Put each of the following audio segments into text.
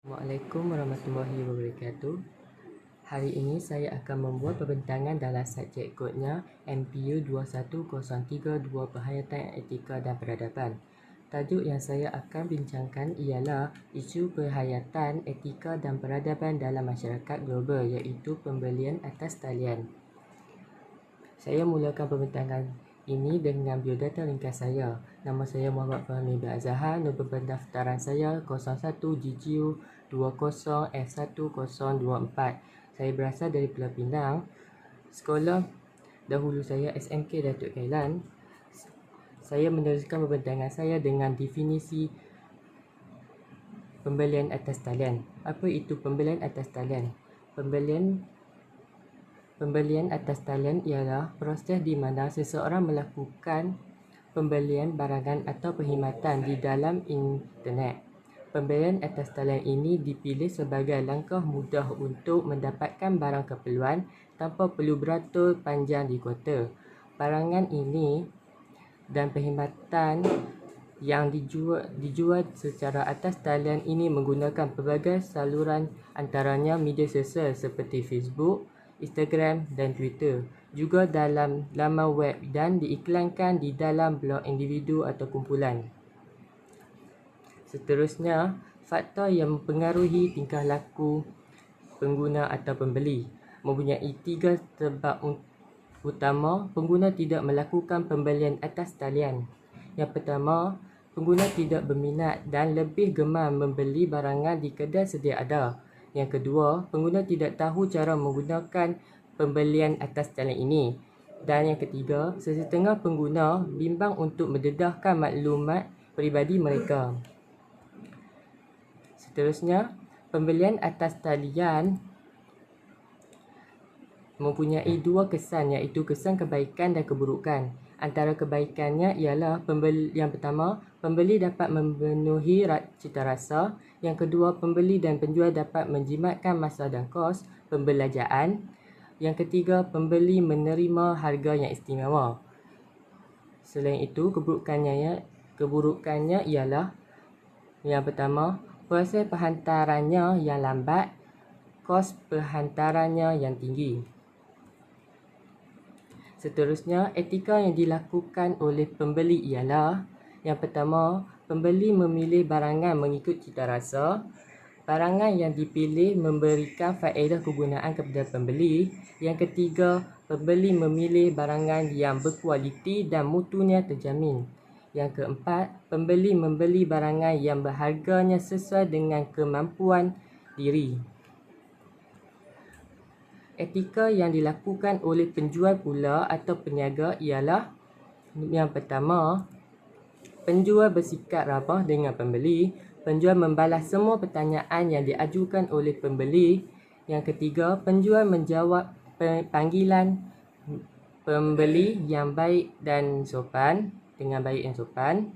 Assalamualaikum warahmatullahi wabarakatuh. Hari ini saya akan membuat perbincangan dalam subjek kodnya MPU 21032 Penghayatan Etika dan Peradaban. Tajuk yang saya akan bincangkan ialah isu penghayatan etika dan peradaban dalam masyarakat global, iaitu pembelian atas talian. Saya mulakan perbincangan ini dengan biodata ringkas saya. Nama saya Muhammad Fahmi bin Azhar. Nombor pendaftaran saya 01GGU20F1024. Saya berasal dari Pulau Pinang. Sekolah dahulu saya SMK Datuk Kailan. Saya meneruskan perbincangan saya dengan definisi pembelian atas talian. Apa itu pembelian atas talian? Pembelian atas talian ialah proses di mana seseorang melakukan pembelian barangan atau perkhidmatan di dalam internet. Pembelian atas talian ini dipilih sebagai langkah mudah untuk mendapatkan barang keperluan tanpa perlu beratur panjang di kaunter. Barangan ini dan perkhidmatan yang dijual secara atas talian ini menggunakan pelbagai saluran, antaranya media sosial seperti Facebook, Instagram dan Twitter, juga dalam laman web dan diiklankan di dalam blog individu atau kumpulan. Seterusnya, faktor yang mempengaruhi tingkah laku pengguna atau pembeli mempunyai 3 sebab utama pengguna tidak melakukan pembelian atas talian. Yang pertama, pengguna tidak berminat dan lebih gemar membeli barangan di kedai sedia ada. Yang kedua, pengguna tidak tahu cara menggunakan pembelian atas talian ini. Dan yang ketiga, sesetengah pengguna bimbang untuk mendedahkan maklumat peribadi mereka. Seterusnya, pembelian atas talian mempunyai 2 kesan, iaitu kesan kebaikan dan keburukan. Antara kebaikannya ialah yang pertama, pembeli dapat memenuhi cita rasa. Yang kedua, pembeli dan penjual dapat menjimatkan masa dan kos pembelanjaan. Yang ketiga, pembeli menerima harga yang istimewa. Selain itu, keburukannya ialah yang pertama, proses penghantarannya yang lambat, kos penghantarannya yang tinggi. Seterusnya, etika yang dilakukan oleh pembeli ialah yang pertama, pembeli memilih barangan mengikut cita rasa. Barangan yang dipilih memberikan faedah kegunaan kepada pembeli. Yang ketiga, pembeli memilih barangan yang berkualiti dan mutunya terjamin. Yang keempat, pembeli membeli barangan yang berharganya sesuai dengan kemampuan diri. Etika yang dilakukan oleh penjual pula atau peniaga ialah yang pertama, penjual bersikap ramah dengan pembeli. Penjual membalas semua pertanyaan yang diajukan oleh pembeli. Yang ketiga, penjual menjawab panggilan pembeli yang baik dan sopan, dengan baik dan sopan.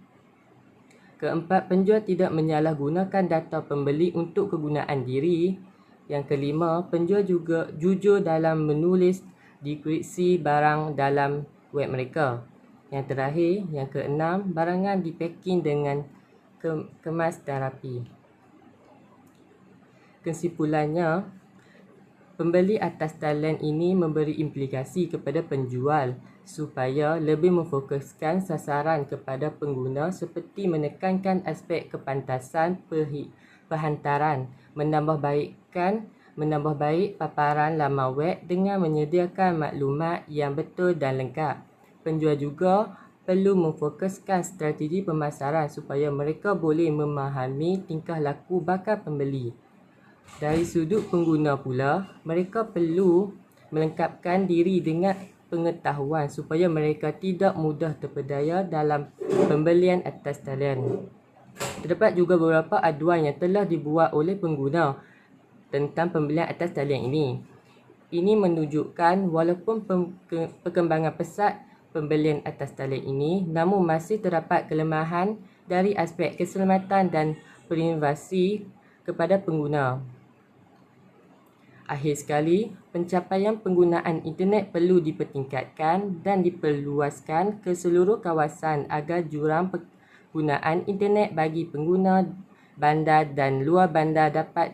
Keempat, penjual tidak menyalahgunakan data pembeli untuk kegunaan diri. Yang kelima, penjual juga jujur dalam menulis deskripsi barang dalam web mereka. Yang terakhir, yang keenam, barangan dipacking dengan kemas dan rapi. Kesimpulannya, pembeli atas talian ini memberi implikasi kepada penjual supaya lebih memfokuskan sasaran kepada pengguna seperti menekankan aspek kepantasan penghantaran, menambah baik paparan laman web dengan menyediakan maklumat yang betul dan lengkap. Penjual juga perlu memfokuskan strategi pemasaran supaya mereka boleh memahami tingkah laku bakal pembeli. Dari sudut pengguna pula, mereka perlu melengkapkan diri dengan pengetahuan supaya mereka tidak mudah terpedaya dalam pembelian atas talian. Terdapat juga beberapa aduan yang telah dibuat oleh pengguna tentang pembelian atas talian ini. Ini menunjukkan walaupun perkembangan pesat pembelian atas talian ini, namun masih terdapat kelemahan dari aspek keselamatan dan privasi kepada pengguna. Akhir sekali, pencapaian penggunaan internet perlu dipertingkatkan dan diperluaskan ke seluruh kawasan agar jurang penggunaan internet bagi pengguna bandar dan luar bandar dapat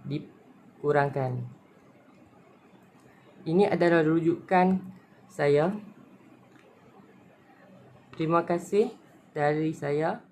dikurangkan. Ini adalah rujukan saya. Terima kasih dari saya.